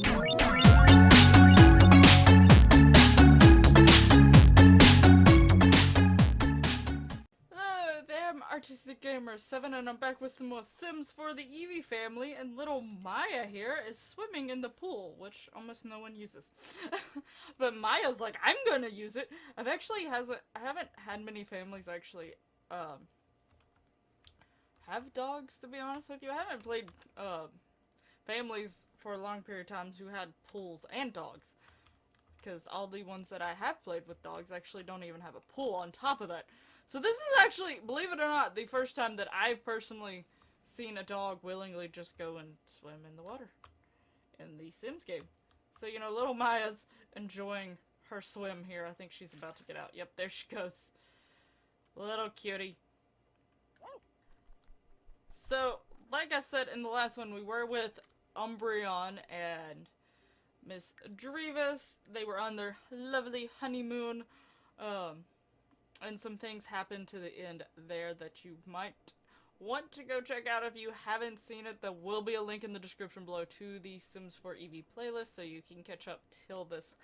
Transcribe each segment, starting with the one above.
Hello there, I'm Artistic Gamer 7 and I'm back with some more Sims for the Eevee family, and little Maya here is swimming in the pool, which almost no one uses. But Maya's like, I'm gonna use it. I haven't had many families actually have dogs, to be honest with you. I haven't played families for a long period of time who had pools and dogs. Because all the ones that I have played with dogs actually don't even have a pool on top of that. So this is actually, believe it or not, the first time that I've personally seen a dog willingly just go and swim in the water in the Sims game. So, you know, little Maya's enjoying her swim here. I think she's about to get out. Yep, there she goes. Little cutie. So, like I said in the last one, we were with Umbreon and Miss Drevis. They were on their lovely honeymoon. And some things happened to the end there that you might want to go check out if you haven't seen it. There will be a link in the description below to the Sims 4 Eevee playlist so you can catch up till this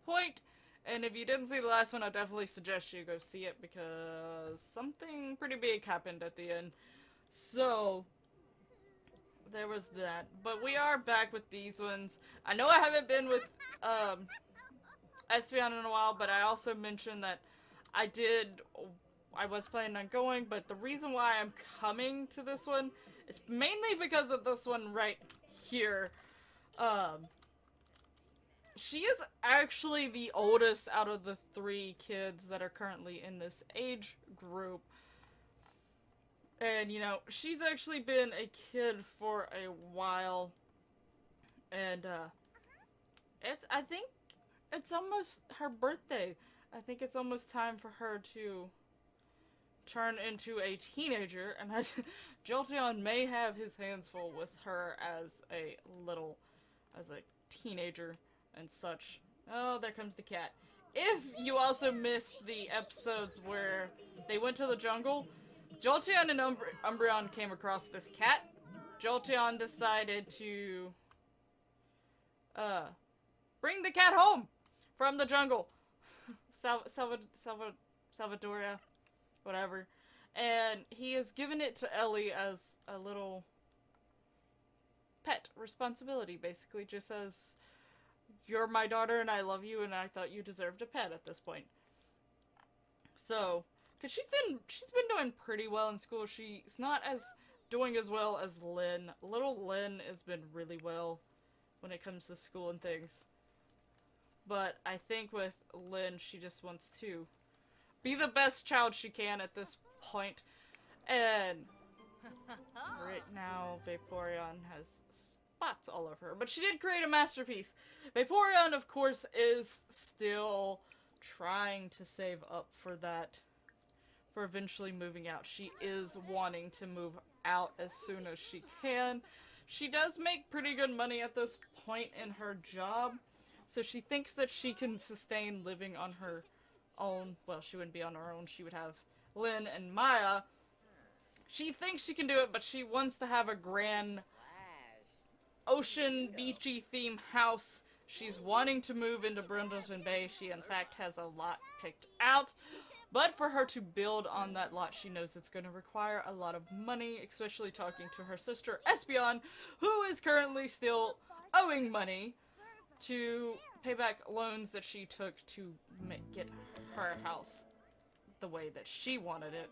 point. And if you didn't see the last one, I definitely suggest you go see it because something pretty big happened at the end. So there was that. But we are back with these ones. I know I haven't been with Espeon in a while, but I also mentioned that I was planning on going, but the reason why I'm coming to this one is mainly because of this one right here. She is actually the oldest out of the 3 kids that are currently in this age group. And, you know, she's actually been a kid for a while. And, I think it's almost her birthday. I think it's almost time for her to turn into a teenager, and Jolteon may have his hands full with her as a teenager and such. Oh, there comes the cat. If you also missed the episodes where they went to the jungle, Jolteon and Umbreon came across this cat. Jolteon decided to bring the cat home from the jungle. Salvadoria, whatever. And he has given it to Ellie as a little pet responsibility, basically. Just says, you're my daughter and I love you and I thought you deserved a pet at this point. So, because she's been doing pretty well in school. She's not doing as well as Lynn. Little Lynn has been really well when it comes to school and things. But I think with Lynn, she just wants to be the best child she can at this point. And right now, Vaporeon has spots all over her. But she did create a masterpiece. Vaporeon, of course, is still trying to save up for that. For eventually moving out. She is wanting to move out as soon as she can. She does make pretty good money at this point in her job. So she thinks that she can sustain living on her own. Well, she wouldn't be on her own. She would have Lynn and Maya. She thinks she can do it, but she wants to have a grand ocean beachy theme house. She's wanting to move into Brindleton Bay. She, in fact, has a lot picked out. But for her to build on that lot, she knows it's going to require a lot of money, especially talking to her sister, Espeon, who is currently still owing money to pay back loans that she took to get her house the way that she wanted it.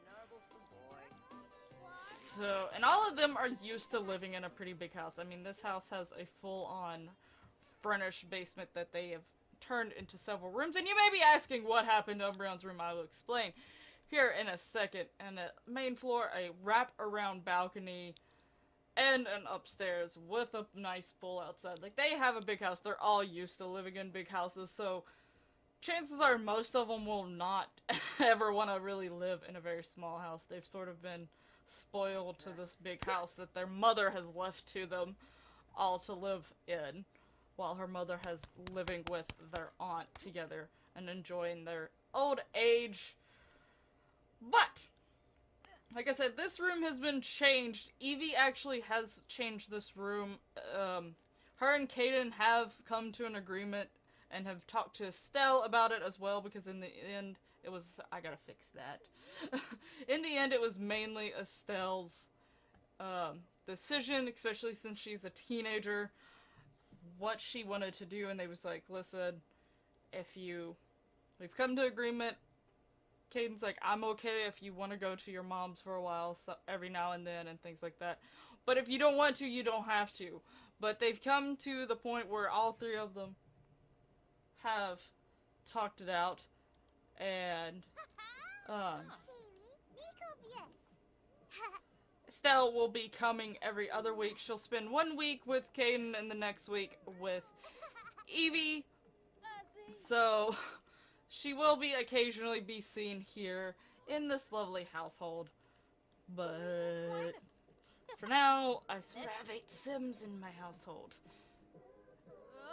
So, and all of them are used to living in a pretty big house. I mean, this house has a full-on furnished basement that they have turned into several rooms. And you may be asking what happened to Umbreon's room. I will explain here in a second. And the main floor, a wrap-around balcony and an upstairs with a nice pool outside. Like, they have a big house. They're all used to living in big houses, so chances are most of them will not ever want to really live in a very small house. They've sort of been spoiled to this big house that their mother has left to them all to live in, while her mother has living with their aunt together and enjoying their old age. But like I said, this room has been changed. Eevee actually has changed this room Her and Caden have come to an agreement and have talked to Estelle about it as well, because in the end, it was... I gotta fix that. In the end, it was mainly Estelle's decision, especially since she's a teenager, what she wanted to do, and they was like, listen, we've come to agreement. Caden's like, I'm okay if you want to go to your mom's for a while, so every now and then, and things like that. But if you don't want to, you don't have to. But they've come to the point where all three of them have talked it out, and Estelle will be coming every other week. She'll spend 1 week with Caden and the next week with Eevee. So she will be occasionally be seen here in this lovely household. But for now, I sort of have 8 Sims in my household.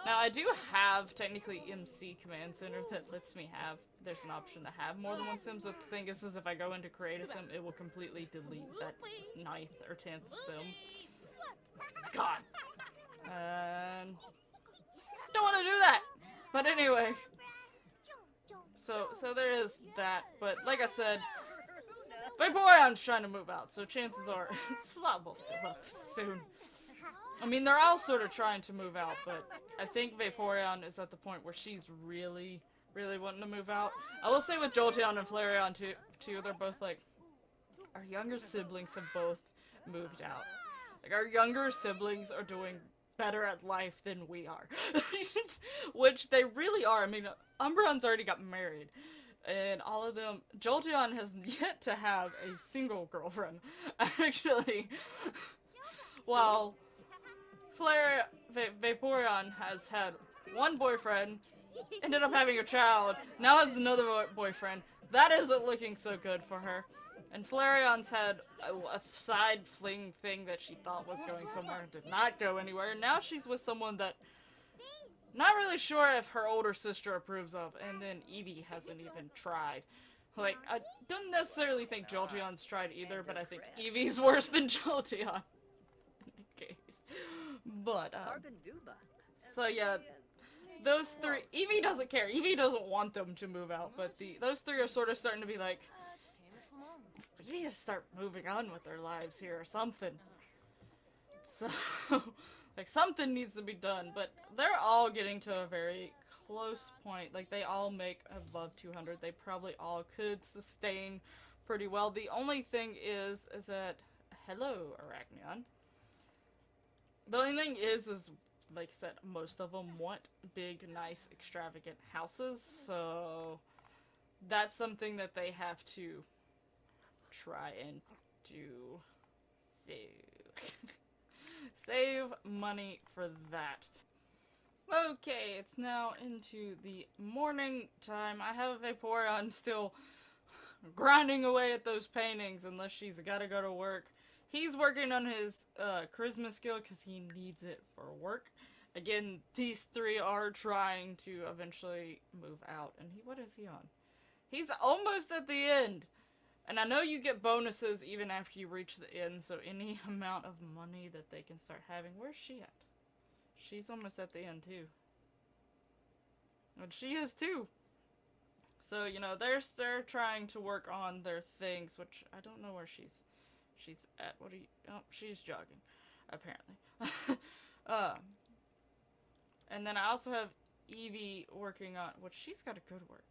Now, I do have, technically, MC Command Center that lets me have... There's an option to have more than 1 Sim, so the thing is if I go into Create a Sim, it will completely delete that 9th or 10th Sim. God! Don't want to do that! But anyway. So there is that, but like I said, Vaporeon's trying to move out, so chances are Slot will fill up soon. I mean, they're all sort of trying to move out, but I think Vaporeon is at the point where she's really wanting to move out. I will say with Jolteon and Flareon too, they're both like, our younger siblings have both moved out. Like, our younger siblings are doing better at life than we are. Which they really are. I mean, Umbreon's already got married. And all of them, Jolteon has yet to have a single girlfriend, actually. While Vaporeon has had 1 boyfriend, ended up having a child, now has another boyfriend. That isn't looking so good for her. And Flareon's had a side fling thing that she thought was going somewhere and did not go anywhere. And now she's with someone that not really sure if her older sister approves of. And then Eevee hasn't even tried. Like, I don't necessarily think Jolteon's tried either, but I think Eevee's worse than Jolteon. In that case. But, so yeah, those 3, Eevee doesn't care. Eevee doesn't want them to move out, but those 3 are sort of starting to be like, we need to start moving on with their lives here or something. So, like, something needs to be done, but they're all getting to a very close point. Like, they all make above 200. They probably all could sustain pretty well. The only thing is that, hello, Arachneon. The only thing is, like I said, most of them want big, nice, extravagant houses, so that's something that they have to try and do. Save money for that. Okay, it's now into the morning time. I have Vaporeon still grinding away at those paintings unless she's gotta go to work. He's working on his charisma skill because he needs it for work. Again, these 3 are trying to eventually move out. And what is he on? He's almost at the end. And I know you get bonuses even after you reach the end, so any amount of money that they can start having. Where's she at? She's almost at the end too. And she is too. So, you know, they're trying to work on their things, which I don't know where she's at. What are you... Oh, she's jogging, apparently. And then I also have Eevee working on... Which she's got to go to work.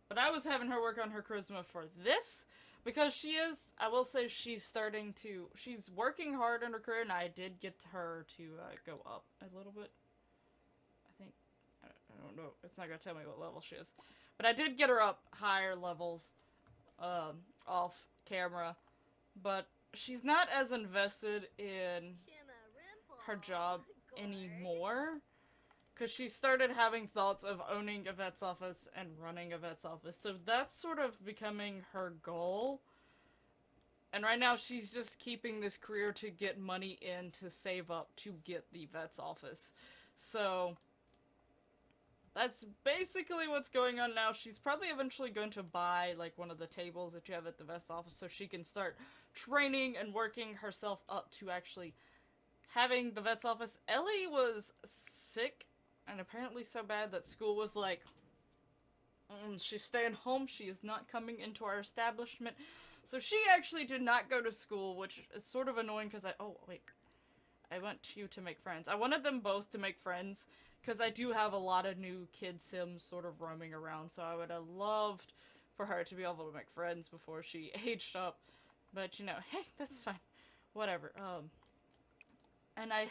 But I was having her work on her charisma for this, because she is... I will say she's starting to... She's working hard on her career, and I did get her to go up a little bit. I think... I don't know. It's not going to tell me what level she is. But I did get her up higher levels off camera. But she's not as invested in her job anymore, because she started having thoughts of owning Yvette's office and running Yvette's office, so that's sort of becoming her goal. And right now she's just keeping this career to get money in to save up to get the Yvette's office. So that's basically what's going on now. She's probably eventually going to buy like one of the tables that you have at the Yvette's office so she can start training and working herself up to actually having the vet's office. Ellie was sick, and apparently so bad that school was like, she's staying home. She is not coming into our establishment. So she actually did not go to school, which is sort of annoying because oh, wait. I want you to make friends. I wanted them both to make friends because I do have a lot of new kid sims sort of roaming around. So I would have loved for her to be able to make friends before she aged up. But, you know, hey, that's fine. Whatever. And I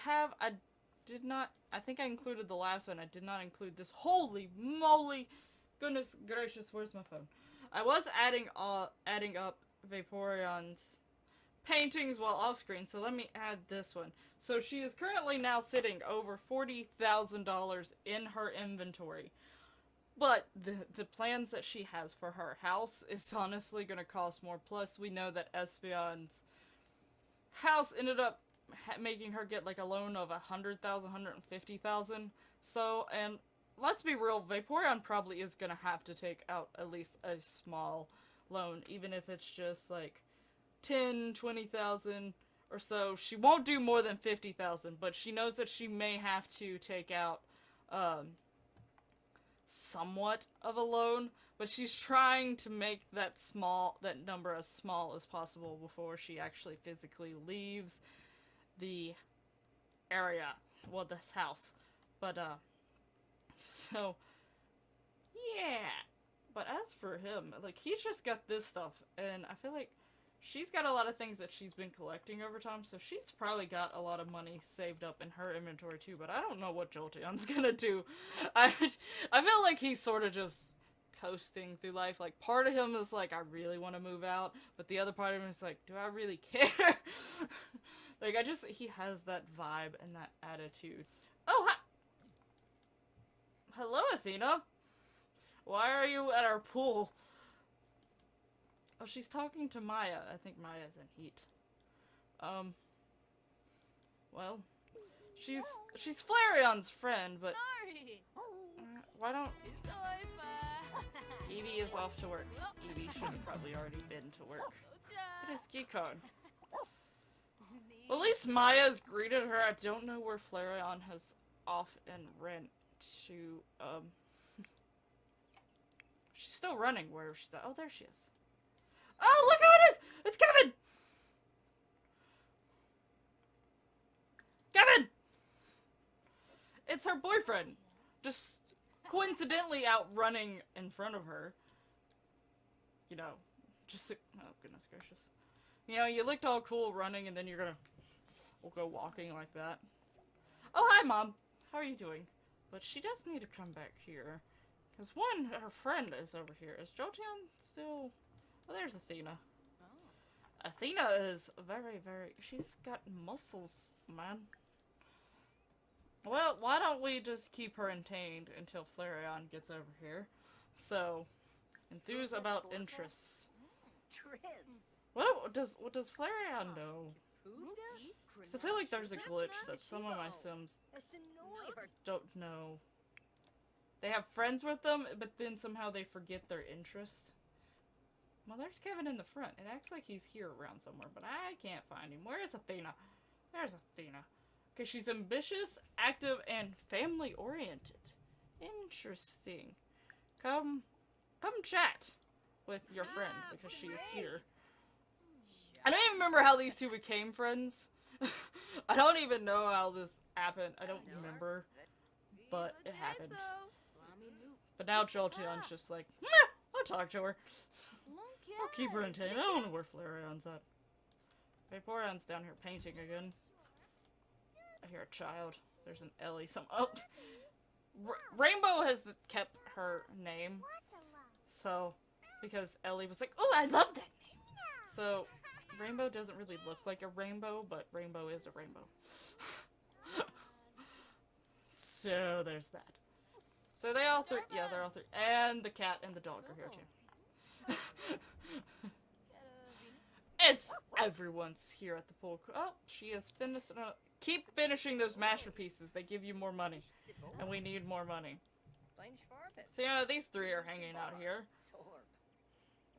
did not, I think I included the last one. I did not include this. Holy moly! Goodness gracious, where's my phone? I was adding up Vaporeon's paintings while off screen, so let me add this one. So she is currently now sitting over $40,000 in her inventory. But the plans that she has for her house is honestly going to cost more. Plus, we know that Espeon's house ended up making her get like a loan of $100,000, $150,000. So, and let's be real, Vaporeon probably is going to have to take out at least a small loan, even if it's just like 10, 20,000 or so. She won't do more than 50,000, but she knows that she may have to take out somewhat of a loan, but she's trying to make that number as small as possible before she actually physically leaves the area, well, this house. But so yeah. But as for him, like, he's just got this stuff, and I feel like she's got a lot of things that she's been collecting over time, so she's probably got a lot of money saved up in her inventory too, but I don't know what Jolteon's gonna do. I feel like he's sort of just coasting through life. Like, part of him is like, I really want to move out, but the other part of him is like, do I really care? Like, he has that vibe and that attitude. Oh, hi! Hello, Athena! Why are you at our pool? Oh, she's talking to Maya. I think Maya's in heat. Well, she's Flareon's friend, but why don't Eevee is off to work. Eevee should have probably already been to work. It is Geekon. Well, at least Maya's greeted her. I don't know where Flareon has off and ran to. She's still running. Where she's at? Oh, there she is. Oh, look who it is! It's Kevin! Kevin! It's her boyfriend. Just coincidentally out running in front of her. You know, just, oh goodness gracious. You know, you looked all cool running and then you're gonna go walking like that. Oh, hi, Mom. How are you doing? But she does need to come back here. Because one, her friend is over here. Is Jolteon still... Oh, there's Athena. Oh. Athena is she's got muscles, man. Well, why don't we just keep her entertained until Flareon gets over here? So, enthuse about interests. What does Flareon know? Because I feel like there's a glitch that some of my sims don't know. They have friends with them, but then somehow they forget their interest. Well, there's Kevin in the front. It acts like he's here around somewhere, but I can't find him. Where is Athena? There's Athena. Okay, she's ambitious, active, and family-oriented. Interesting. Come chat with your friend, because she is here. I don't even remember how these two became friends. I don't even know how this happened. I don't remember. But it happened. But now Jolteon's just like, I'll talk to her. I'll keep her entertained. I don't know where Flareon's at. Vaporeon's down here painting again. I hear a child. There's an Ellie. Oh! Rainbow has kept her name. So, because Ellie was like, oh, I love that name. So, Rainbow doesn't really look like a rainbow, but Rainbow is a rainbow. So, there's that. So they all three, yeah, they're all three. And the cat and the dog are here too. It's everyone's here at the pool. Oh, she is finished. Keep finishing those masterpieces. They give you more money. And we need more money. So, you know, these three are hanging out here.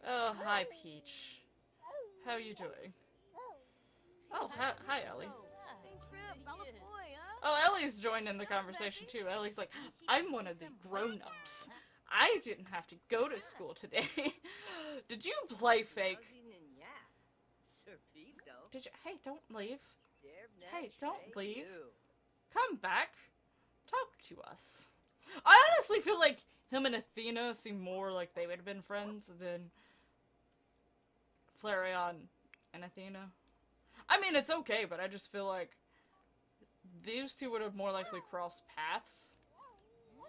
Oh, hi, Peach. How are you doing? Oh, hi, Ellie. Oh, Ellie's joined in the conversation too. Ellie's like, I'm one of the grown-ups. I didn't have to go to school today. Did you play fake? Did you? Hey, don't leave. Hey, don't leave. Come back. Talk to us. I honestly feel like him and Athena seem more like they would have been friends than Flareon and Athena. I mean, it's okay, but I just feel like these two would have more likely crossed paths.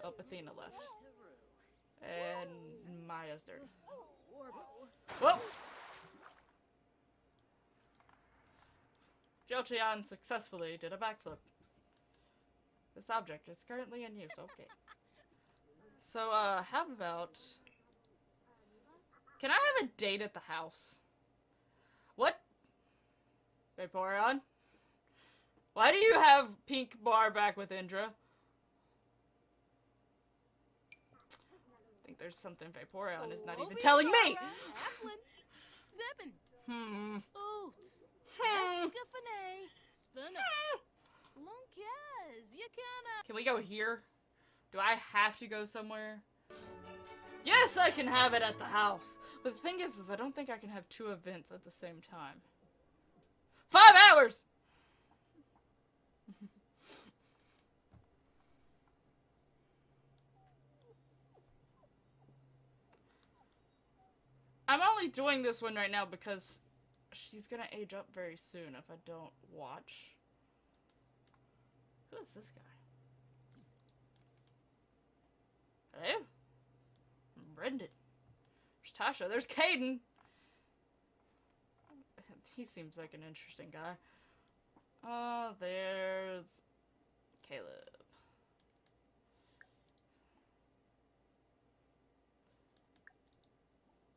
Oh, Athena left. And Maya's dirty. Whoa! Jotian successfully did a backflip. This object is currently in use, okay. So, how about... Can I have a date at the house? What? Vaporeon? Why do you have Pink Bar back with Indra? I think there's something Vaporeon is not even telling me! Can we go here? Do I have to go somewhere? Yes, I can have it at the house! But the thing is I don't think I can have 2 events at the same time. 5 hours! I'm only doing this one right now because she's gonna age up very soon if I don't watch. Who is this guy? Hello? Brendan. There's Tasha. There's Caden. He seems like an interesting guy. Oh, there's Caleb.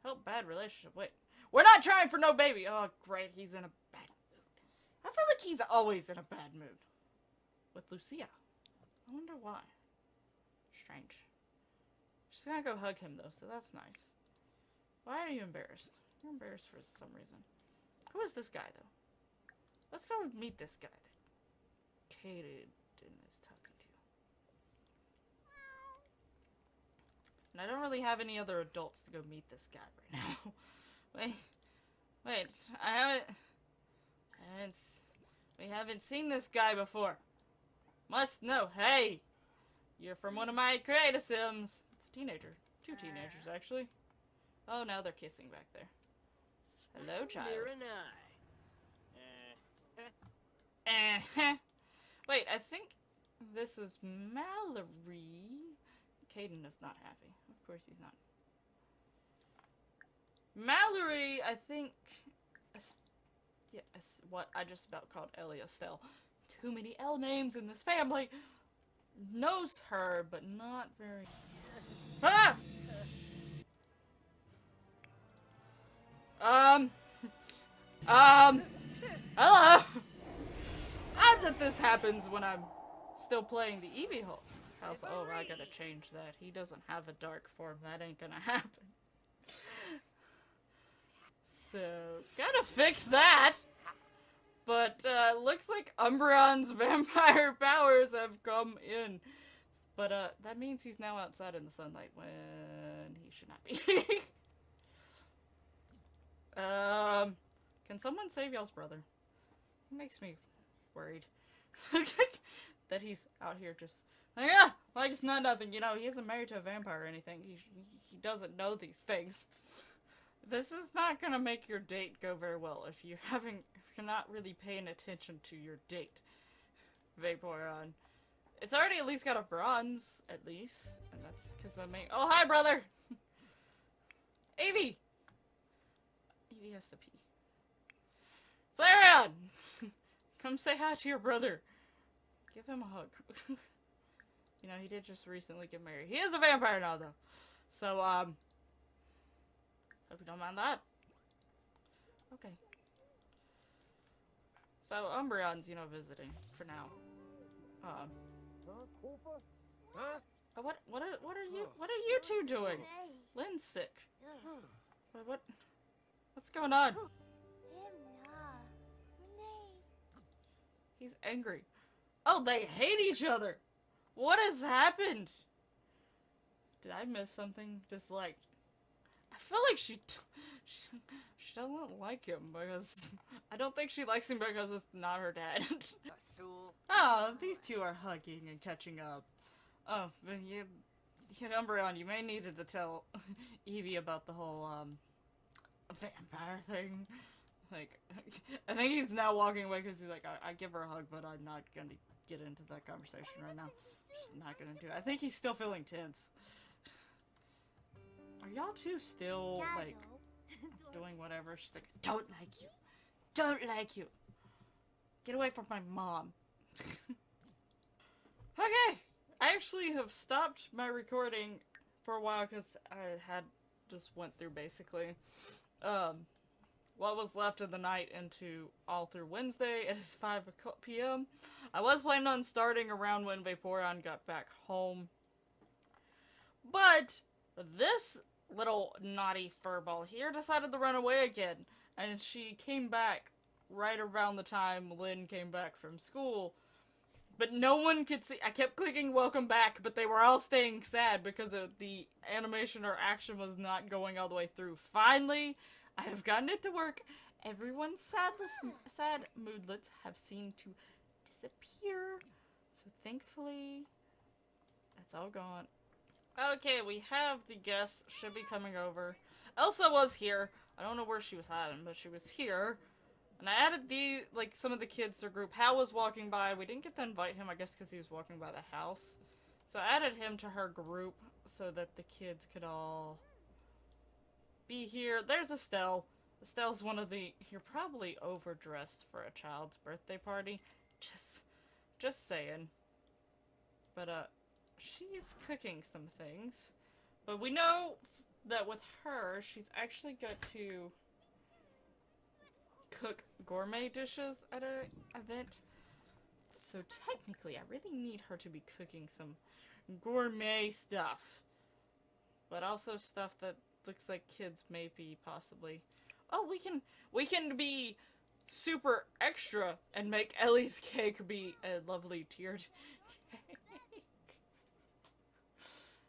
Help bad relationship. Wait. We're not trying for no baby. Oh, great. He's in a bad mood. I feel like he's always in a bad mood. With Lucia. I wonder why. Strange. She's gonna go hug him, though, so that's nice. Why are you embarrassed? You're embarrassed for some reason. Who is this guy, though? Let's go meet this guy that Kaden is talking to. And I don't really have any other adults to go meet this guy right now. Wait, we haven't seen this guy before. Must know. Hey, you're from one of my creative sims. It's a teenager. 2 teenagers, actually. Oh, now they're kissing back there. Hello, child. Wait, I think this is Mallory. Caden is not happy. Of course he's not. Mallory, I think... Yes, what I just about called Ellie Estelle. Too many L names in this family. Knows her, but not very... Ah! Hello! Odd that this happens when I'm still playing the Eevee house. Oh, I gotta change that. He doesn't have a dark form. That ain't gonna happen. So, gotta fix that! But, looks like Umbreon's vampire powers have come in. But, that means he's now outside in the sunlight when he should not be. Can someone save y'all's brother? He makes me worried. That he's out here just, like, like it's not nothing, you know, he isn't married to a vampire or anything. He doesn't know these things. This is not gonna make your date go very well if you're not really paying attention to your date, Vaporeon. It's already at least got a bronze, at least, and that's because the main— oh, hi, brother! Eevee! Eevee has to pee. Flareon! Come say hi to your brother. Give him a hug. You know, he did just recently get married. He is a vampire now, though. So, hope you don't mind that. Okay. So, Umbreon's, you know, visiting for now. What are you two doing? Lynn's sick. What's going on? He's angry. Oh, they hate each other! What has happened? Did I miss something? Just like... I feel like she doesn't like him because... I don't think she likes him because it's not her dad. Oh, these two are hugging and catching up. Oh, but Umbreon, you may need to tell Eevee about the whole, vampire thing. Like, I think he's now walking away because he's like, I give her a hug, but I'm not gonna get into that conversation right now. Just not gonna do it. I think he's still feeling tense. Are y'all two still, like, doing whatever? She's like, don't like you. Don't like you. Get away from my mom. Okay. I actually have stopped my recording for a while because I had just went through basically, what was left of the night into all through Wednesday. It is 5 p.m. I was planning on starting around when Vaporeon got back home. But this little naughty furball here decided to run away again. And she came back right around the time Lynn came back from school. But no one could see. I kept clicking welcome back, but they were all staying sad because of the animation or action was not going all the way through. Finally, I have gotten it to work. Everyone's sad moodlets have seemed to disappear. So thankfully, that's all gone. Okay, we have the guests. Should be coming over. Elsa was here. I don't know where she was hiding, but she was here. And I added some of the kids to the group. Hal was walking by. We didn't get to invite him, I guess, because he was walking by the house. So I added him to her group so that the kids could all be here. There's Estelle. Estelle's one of the... You're probably overdressed for a child's birthday party. Just saying. But, she's cooking some things. But we know that with her, she's actually got to cook gourmet dishes at an event. So technically, I really need her to be cooking some gourmet stuff. But also stuff that looks like kids may be possibly... Oh, we can be super extra and make Ellie's cake be a lovely tiered cake.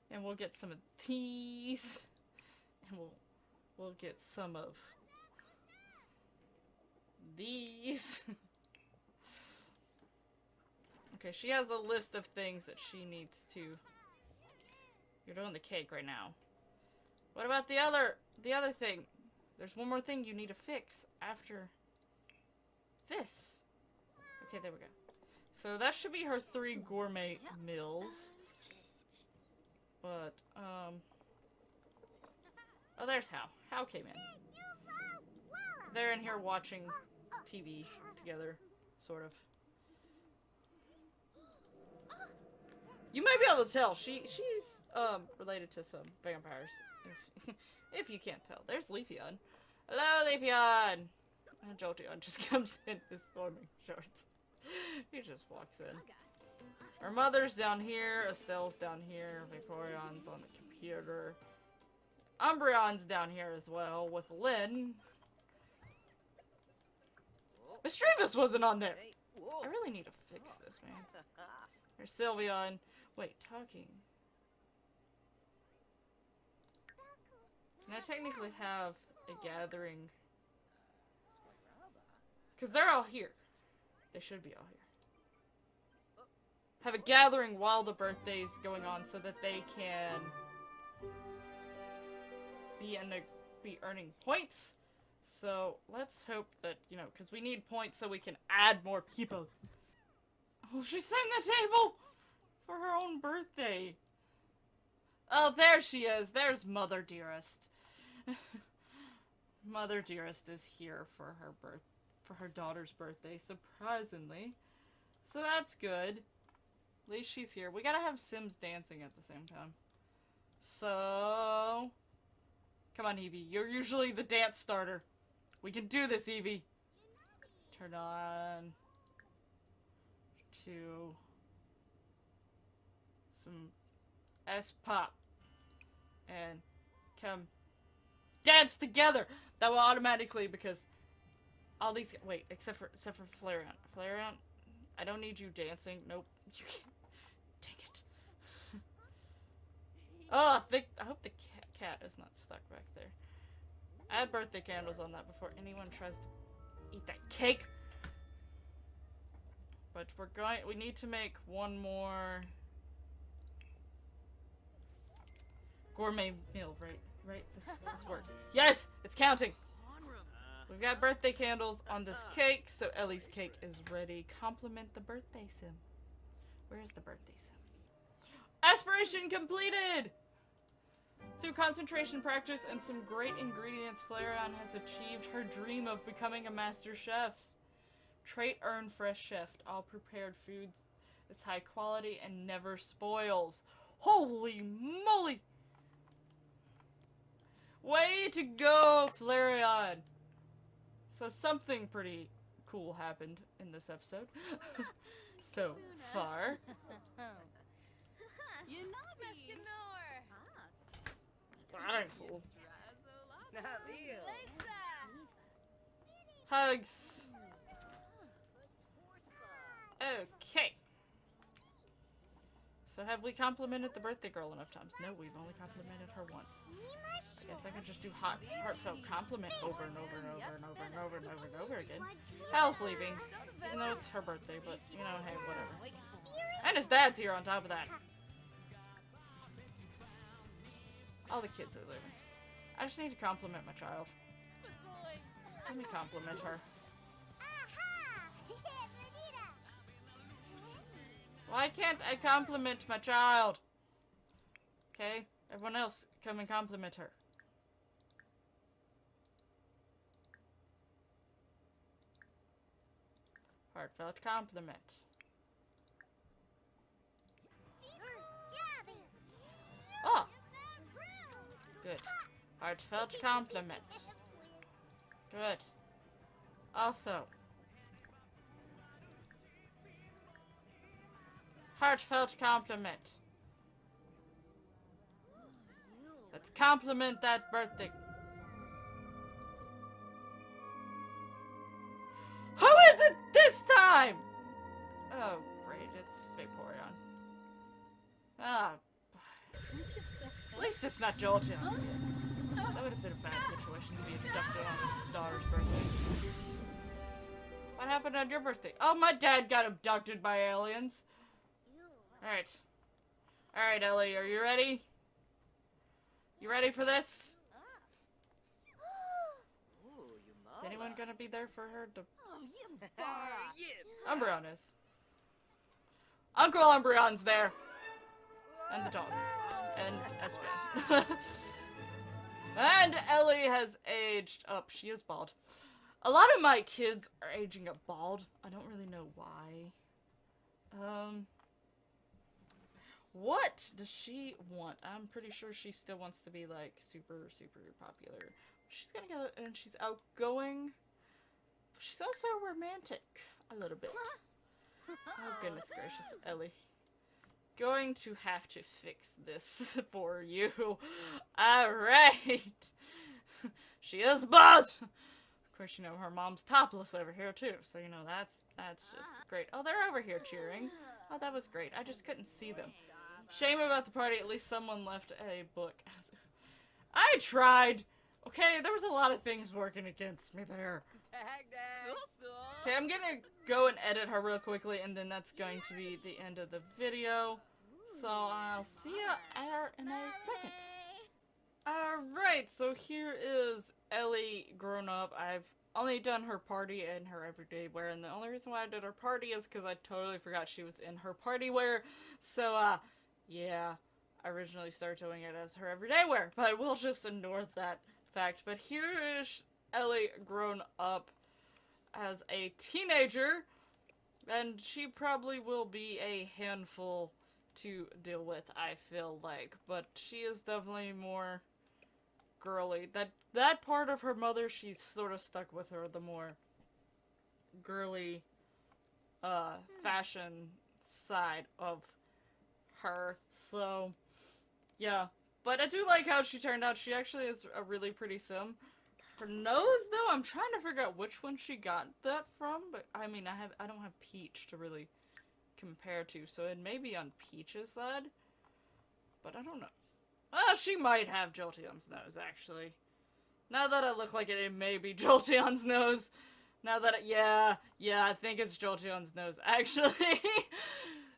And we'll get some of these. And we'll get some of these. Okay, she has a list of things that she needs to... You're doing the cake right now. What about the other thing? There's one more thing you need to fix after this. Okay, there we go. So that should be her 3 gourmet meals. But, oh, there's Hal. Hal came in. They're in here watching TV together, sort of. You may be able to tell. She's related to some vampires. If you can't tell. There's Leafeon. Hello, Leafeon! And Jolteon just comes in his swimming shorts. He just walks in. Her mother's down here. Estelle's down here. Vaporeon's on the computer. Umbreon's down here as well with Lynn. Mischievous wasn't on there. I really need to fix this, man. There's Sylveon. Wait, talking. Can I technically have a gathering? Because they're all here. They should be all here. Have a gathering while the birthday's going on so that they can be earning points. So let's hope that, you know, because we need points so we can add more people. Oh, she sang the table for her own birthday. Oh, there she is. There's Mother Dearest. Mother Dearest is here for her daughter's birthday, surprisingly. So that's good. At least she's here. We gotta have Sims dancing at the same time. So... Come on, Eevee. You're usually the dance starter. We can do this, Eevee. Turn on... to... some... S-pop. And... come... dance together! That will automatically, because... all these... wait, except for Flareon. Flareon? I don't need you dancing. Nope. You can't. Dang it. Oh, I hope the cat is not stuck back there. Add birthday candles on that before anyone tries to eat that cake. But we need to make one more gourmet meal, right? Right? This works. Yes! It's counting! We've got birthday candles on this cake, so Ellie's cake is ready. Compliment the birthday sim. Where's the birthday sim? Aspiration completed! Through concentration practice and some great ingredients, Flareon has achieved her dream of becoming a master chef. Trait earned fresh chef. All prepared foods is high quality and never spoils. Holy moly! Way to go, Flareon! So something pretty cool happened in this episode. So far. That ain't cool. Hugs. Okay. So have we complimented the birthday girl enough times? No, we've only complimented her once. I guess I could just do heartfelt compliment over and over and over and over and over and over and over again. Hal's leaving, even though it's her birthday, but you know, hey, whatever. And his dad's here on top of that. All the kids are leaving. I just need to compliment my child. Let me compliment her. Why can't I compliment my child? Okay, everyone else come and compliment her. Heartfelt compliment. Oh! Good. Heartfelt compliment. Good. Also. Heartfelt compliment. Let's compliment that birthday. Who is it this time? Oh, great. It's Vaporeon. Ah. At least it's not Jolteon. That would have been a bad situation to be abducted on his daughter's birthday. What happened on your birthday? Oh, my dad got abducted by aliens. Alright. Alright, Ellie, are you ready? You ready for this? Is anyone gonna be there for her to... Umbreon is. Uncle Umbreon's there! And the dog. And Espen. And Ellie has aged up. She is bald. A lot of my kids are aging up bald. I don't really know why. What does she want? I'm pretty sure she still wants to be, like, super, super popular. She's gonna go, and she's outgoing. But she's also romantic. A little bit. Oh, goodness gracious, Ellie. Going to have to fix this for you. Alright. She is bald! Of course, you know, her mom's topless over here, too. So, you know, that's just great. Oh, they're over here cheering. Oh, that was great. I just couldn't see them. Shame about the party. At least someone left a book. I tried. Okay, there was a lot of things working against me there. Okay, I'm gonna go and edit her real quickly, and then that's going to be the end of the video. So I'll see you in a second. Alright, so here is Ellie grown up. I've only done her party and her everyday wear, and the only reason why I did her party is because I totally forgot she was in her party wear. So, yeah, I originally started doing it as her everyday wear, but we'll just ignore that fact. But here is Ellie grown up as a teenager, and she probably will be a handful to deal with, I feel like, but she is definitely more girly. That part of her mother, she's sort of stuck with her, the more girly, fashion side of her, so, yeah. But I do like how she turned out. She actually is a really pretty sim. Her nose, though, I'm trying to figure out which one she got that from, but I mean, I don't have Peach to really compare to, so it may be on Peach's side, but I don't know. She might have Jolteon's nose, actually. Now that I look like it, it may be Jolteon's nose. Now that yeah, I think it's Jolteon's nose, actually.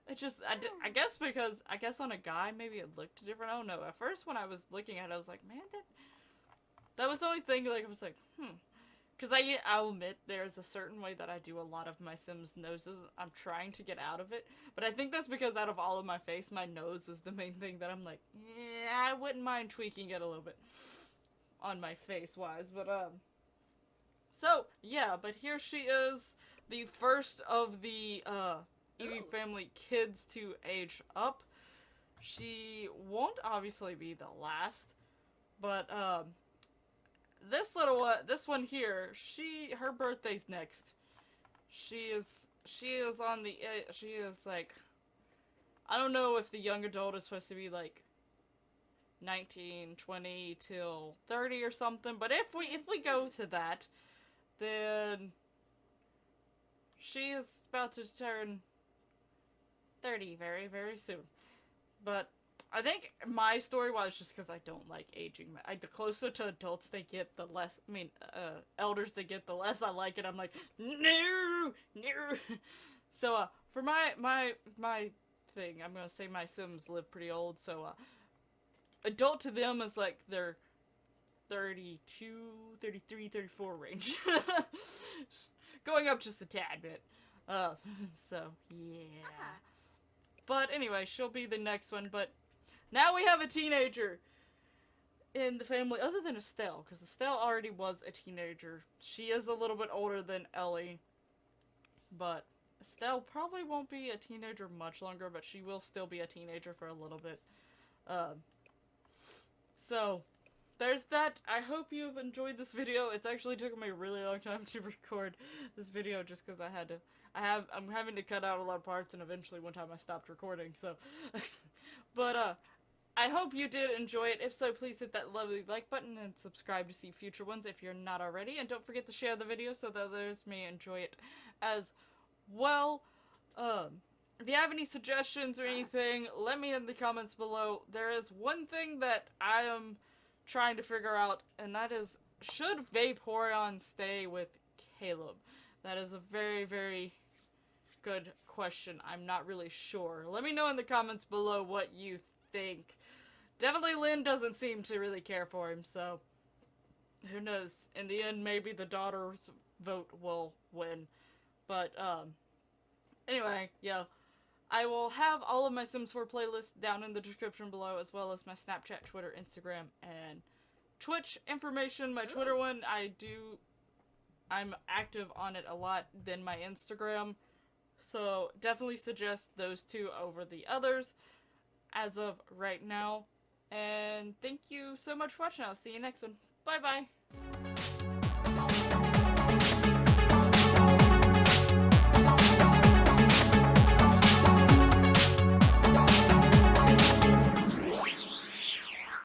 It just, I guess on a guy, maybe it looked different. I don't know. At first, when I was looking at it, I was like, man, that was the only thing, like, I was like, Because I'll admit, there's a certain way that I do a lot of my Sims' noses. I'm trying to get out of it. But I think that's because out of all of my face, my nose is the main thing that I'm like, yeah, I wouldn't mind tweaking it a little bit. On my face-wise, but, So, yeah, but here she is, the first of the, Eevee family kids to age up. She won't obviously be the last, but, this one here, her birthday's next. She is like, I don't know if the young adult is supposed to be like 19, 20 till 30 or something, but if we go to that, then she is about to turn 30 very, very soon. But I think my story was just because I don't like aging. The closer to adults they get, the less, elders they get, the less I like it. I'm like, no. So, for my thing, I'm gonna say my Sims live pretty old, so, adult to them is like their 32, 33, 34 range. Going up just a tad bit. So, yeah. But anyway, she'll be the next one, but now we have a teenager in the family, other than Estelle, because Estelle already was a teenager. She is a little bit older than Ellie, but Estelle probably won't be a teenager much longer, but she will still be a teenager for a little bit. So, there's that. I hope you've enjoyed this video. It's actually took me a really long time to record this video just because I'm having to cut out a lot of parts, and eventually one time I stopped recording, so. But, I hope you did enjoy it. If so, please hit that lovely like button and subscribe to see future ones if you're not already. And don't forget to share the video so that others may enjoy it as well. If you have any suggestions or anything, let me in the comments below. There is one thing that I am trying to figure out, and that is, should Vaporeon stay with Caleb? That is a very, very good question. I'm not really sure. Let me know in the comments below what you think. Definitely Lynn doesn't seem to really care for him, so who knows? In the end, maybe the daughter's vote will win. But, anyway, yeah. I will have all of my Sims 4 playlists down in the description below, as well as my Snapchat, Twitter, Instagram, and Twitch information. My Twitter one, I'm active on it a lot than my Instagram, so definitely suggest those two over the others as of right now. And thank you so much for watching. I'll see you next one. Bye bye.